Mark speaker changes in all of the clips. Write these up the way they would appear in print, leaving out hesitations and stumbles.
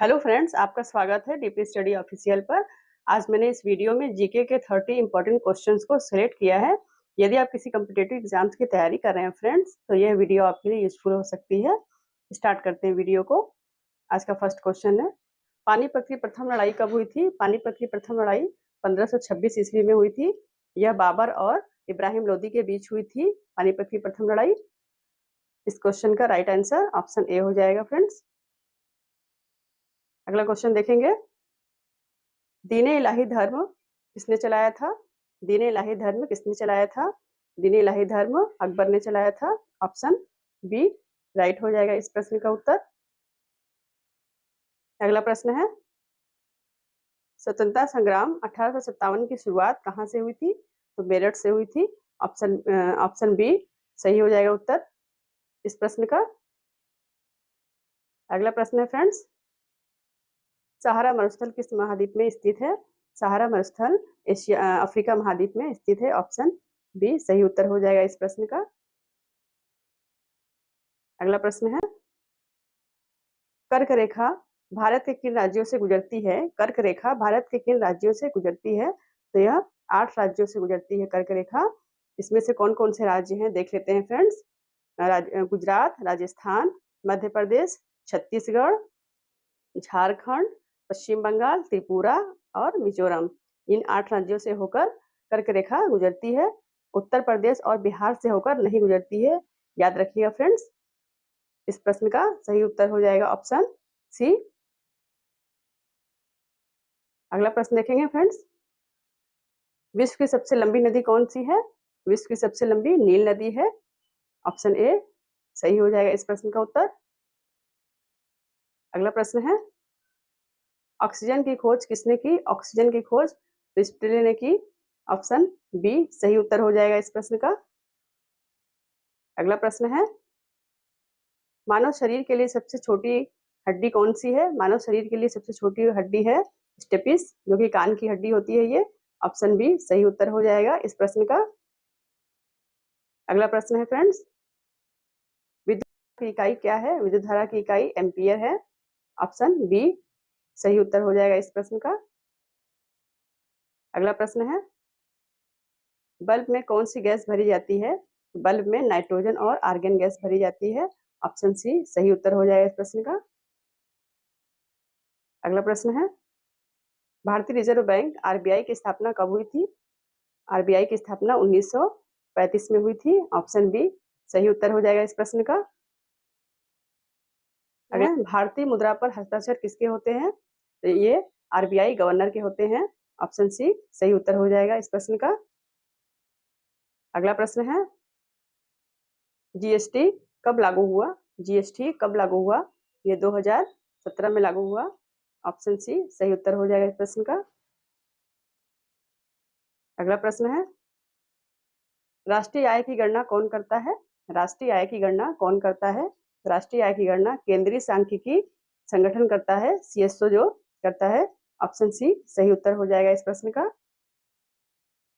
Speaker 1: Hello friends, आपका स्वागत है डीपी स्टडी ऑफिशियल पर। आज मैंने इस वीडियो में जीके के 30 इंपॉर्टेंट क्वेश्चंस को सिलेक्ट किया है। यदि आप किसी कम्पिटिटिव एग्जाम्स की तैयारी कर रहे हैं फ्रेंड्स, तो यह वीडियो आपके लिए यूजफुल हो सकती है। स्टार्ट करते हैं वीडियो को। आज का फर्स्ट क्वेश्चन है, पानीपत की प्रथम लड़ाई कब हुई थी? पानीपत की प्रथम लड़ाई 1526 ईस्वी में हुई थी। यह बाबर और इब्राहिम लोदी के बीच हुई थी पानीपत की प्रथम लड़ाई। इस क्वेश्चन का राइट आंसर ऑप्शन ए हो जाएगा फ्रेंड्स। अगला क्वेश्चन देखेंगे, दीन इलाही धर्म किसने चलाया था? दीन इलाही धर्म किसने चलाया था? दीन इलाही धर्म अकबर ने चलाया था। ऑप्शन बी राइट हो जाएगा इस प्रश्न का उत्तर। अगला प्रश्न है, स्वतंत्रता संग्राम 1857 की शुरुआत कहाँ से हुई थी? तो मेरठ से हुई थी। ऑप्शन बी सही हो जाएगा उत्तर इस प्रश्न का। अगला प्रश्न है फ्रेंड्स, सहारा मरुस्थल किस महाद्वीप में स्थित है? सहारा मरुस्थल अफ्रीका महाद्वीप में स्थित है। ऑप्शन बी सही उत्तर हो जाएगा इस प्रश्न का। अगला प्रश्न है, कर्क रेखा भारत के किन राज्यों से गुजरती है? कर्क रेखा भारत के किन राज्यों से गुजरती है? तो यह 8 राज्यों से गुजरती है कर्क रेखा। इसमें से कौन कौन से राज्य हैं देख लेते हैं फ्रेंड्स। गुजरात, राजस्थान, मध्य प्रदेश, छत्तीसगढ़, झारखंड, पश्चिम बंगाल, त्रिपुरा और मिजोरम। इन 8 राज्यों से होकर कर्क रेखा गुजरती है। उत्तर प्रदेश और बिहार से होकर नहीं गुजरती है, याद रखिएगा फ्रेंड्स। इस प्रश्न का सही उत्तर हो जाएगा ऑप्शन सी। अगला प्रश्न देखेंगे फ्रेंड्स, विश्व की सबसे लंबी नदी कौन सी है? विश्व की सबसे लंबी नील नदी है। ऑप्शन ए सही हो जाएगा इस प्रश्न का उत्तर। अगला प्रश्न है, ऑक्सीजन की खोज किसने की? ऑक्सीजन की खोज प्रिस्टले ने की। ऑप्शन बी सही उत्तर हो जाएगा इस प्रश्न का। अगला प्रश्न है, मानव शरीर के लिए सबसे छोटी हड्डी कौन सी है? मानव शरीर के लिए सबसे छोटी हड्डी है स्टेपिस, जो कि कान की हड्डी होती है ये। ऑप्शन बी सही उत्तर हो जाएगा इस प्रश्न का। अगला प्रश्न है फ्रेंड्स, विद्युत की इकाई क्या है? विद्युत धारा की इकाई एम्पियर है। ऑप्शन बी सही उत्तर हो जाएगा इस प्रश्न का। अगला प्रश्न है, बल्ब में कौन सी गैस भरी जाती है? बल्ब में नाइट्रोजन और आर्गन गैस भरी जाती है। ऑप्शन सी सही उत्तर हो जाएगा इस प्रश्न का। अगला प्रश्न है, भारतीय रिजर्व बैंक आरबीआई की स्थापना कब हुई थी? आरबीआई की स्थापना 1935 में हुई थी। ऑप्शन बी सही उत्तर हो जाएगा इस प्रश्न का। अगला, भारतीय मुद्रा पर हस्ताक्षर किसके होते हैं? तो ये आरबीआई गवर्नर के होते हैं। ऑप्शन सी सही उत्तर हो जाएगा इस प्रश्न का। अगला प्रश्न है, जीएसटी कब लागू हुआ? जीएसटी कब लागू हुआ? ये 2017 में लागू हुआ। ऑप्शन सी सही उत्तर हो जाएगा इस प्रश्न का। अगला प्रश्न है, राष्ट्रीय आय की गणना कौन करता है? राष्ट्रीय आय की गणना कौन करता है? राष्ट्रीय आय की गणना केंद्रीय सांख्यिकी संगठन करता है, सीएसओ जो करता है। ऑप्शन सी सही उत्तर हो जाएगा इस प्रश्न का।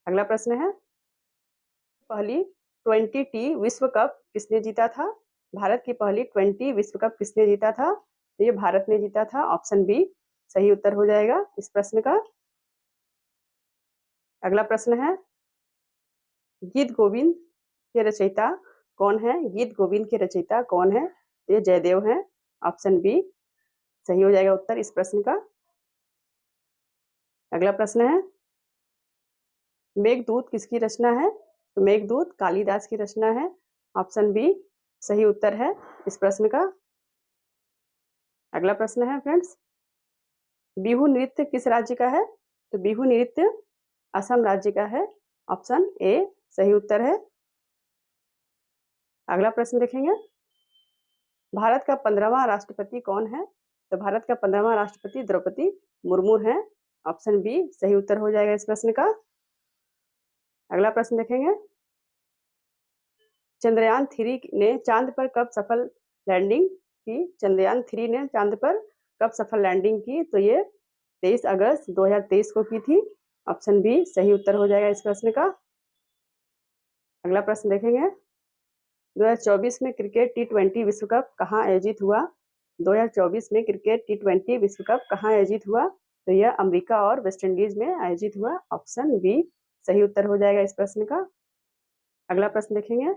Speaker 1: अगला प्रश्न है, पहली 20 विश्व कप किसने जीता था? भारत की पहली 20 विश्व कप किसने जीता था? तो ये भारत ने जीता था। ऑप्शन बी सही उत्तर हो जाएगा इस प्रश्न का। अगला प्रश्न है, गीत गोविंद के रचयिता कौन है? गीत गोविंद के रचयिता कौन है? ये जयदेव हैं। ऑप्शन बी सही हो जाएगा उत्तर इस प्रश्न का। अगला प्रश्न है, मेघदूत किसकी रचना है? तो मेघदूत कालिदास की रचना है। ऑप्शन बी सही उत्तर है इस प्रश्न का। अगला प्रश्न है फ्रेंड्स, बिहू नृत्य किस राज्य का है? तो बिहू नृत्य असम राज्य का है। ऑप्शन ए सही उत्तर है। अगला प्रश्न देखेंगे, भारत का 15वां राष्ट्रपति कौन है? तो भारत का 15वां राष्ट्रपति द्रौपदी मुर्मू है। ऑप्शन बी सही उत्तर हो जाएगा इस प्रश्न का। अगला प्रश्न देखेंगे, चंद्रयान 3 ने चांद पर कब सफल लैंडिंग की? चंद्रयान 3 ने चांद पर कब सफल लैंडिंग की? तो ये 23 अगस्त 2023 को की थी। ऑप्शन बी सही उत्तर हो जाएगा इस प्रश्न का। अगला प्रश्न देखेंगे, 2024 में क्रिकेट T20 विश्व कप कहाँ आयोजित हुआ? 2024 में क्रिकेट T20 विश्व कप कहाँ आयोजित हुआ? तो यह अमेरिका और वेस्ट इंडीज में आयोजित हुआ। ऑप्शन बी सही उत्तर हो जाएगा इस प्रश्न का। अगला प्रश्न देखेंगे।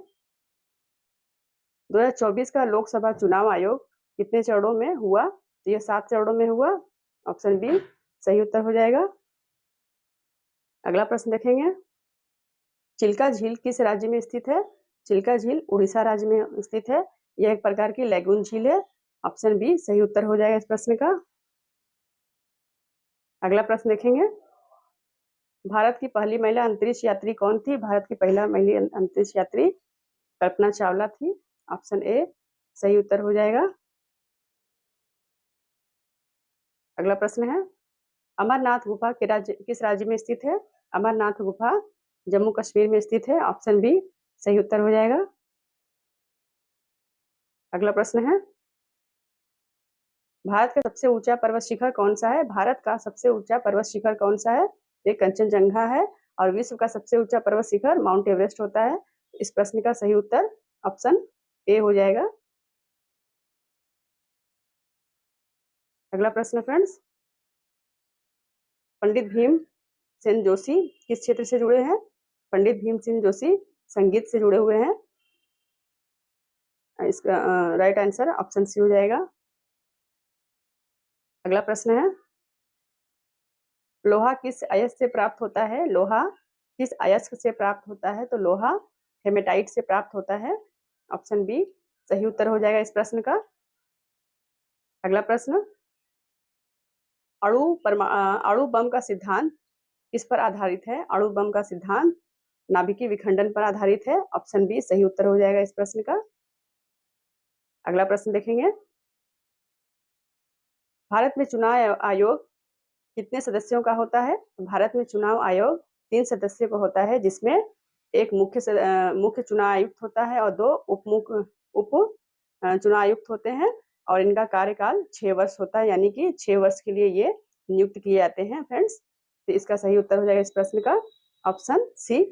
Speaker 1: 2024 का लोकसभा चुनाव आयोग कितने चरणों में हुआ? तो यह 7 चरणों में हुआ। ऑप्शन बी सही उत्तर हो जाएगा। अगला प्रश्न देखेंगे। चिल्का झील किस राज्य में स्थित है? चिल्का झील उड़ीसा राज्य में स्थित है। यह एक प्रकार की लैगून झील है। ऑप्शन बी सही उत्तर हो जाएगा इस प्रश्न का। अगला प्रश्न देखेंगे। भारत की पहली महिला अंतरिक्ष यात्री कौन थी? भारत की पहला महिला अंतरिक्ष यात्री कल्पना चावला थी। ऑप्शन ए सही उत्तर हो जाएगा। अगला प्रश्न है। अमरनाथ गुफा किस राज्य में स्थित है? अमरनाथ गुफा जम्मू कश्मीर में स्थित है। ऑप्शन बी सही उत्तर हो जाएगा। अगला प्रश्न है। भारत का सबसे ऊंचा पर्वत शिखर कौन सा है? भारत का सबसे ऊंचा पर्वत शिखर कौन सा है? ये कंचनजंगा है। और विश्व का सबसे ऊंचा पर्वत शिखर माउंट एवरेस्ट होता है। इस प्रश्न का सही उत्तर ऑप्शन ए हो जाएगा। अगला प्रश्न फ्रेंड्स। पंडित भीमसेन जोशी किस क्षेत्र से जुड़े हैं? पंडित भीमसेन जोशी संगीत से जुड़े हुए हैं। इसका राइट आंसर ऑप्शन सी हो जाएगा। अगला प्रश्न है। लोहा किस अयस्क से प्राप्त होता है? लोहा किस अयस्क से प्राप्त होता है? तो लोहा हेमेटाइट से प्राप्त होता है। ऑप्शन बी सही उत्तर हो जाएगा इस प्रश्न का। अगला प्रश्न। अणु बम का सिद्धांत किस पर आधारित है? अणु बम का सिद्धांत नाभिकीय विखंडन पर आधारित है। ऑप्शन बी सही उत्तर हो जाएगा इस प्रश्न का। अगला प्रश्न देखेंगे। भारत में चुनाव आयोग कितने सदस्यों का होता है? भारत में चुनाव आयोग 3 सदस्यों का होता है, जिसमें एक मुख्य चुनाव आयुक्त होता है और 2 उप चुनाव आयुक्त होते हैं। और इनका कार्यकाल 6 वर्ष होता है, यानी कि 6 वर्ष के लिए ये नियुक्त किए जाते हैं फ्रेंड्स। तो इसका सही उत्तर हो जाएगा इस प्रश्न का ऑप्शन सी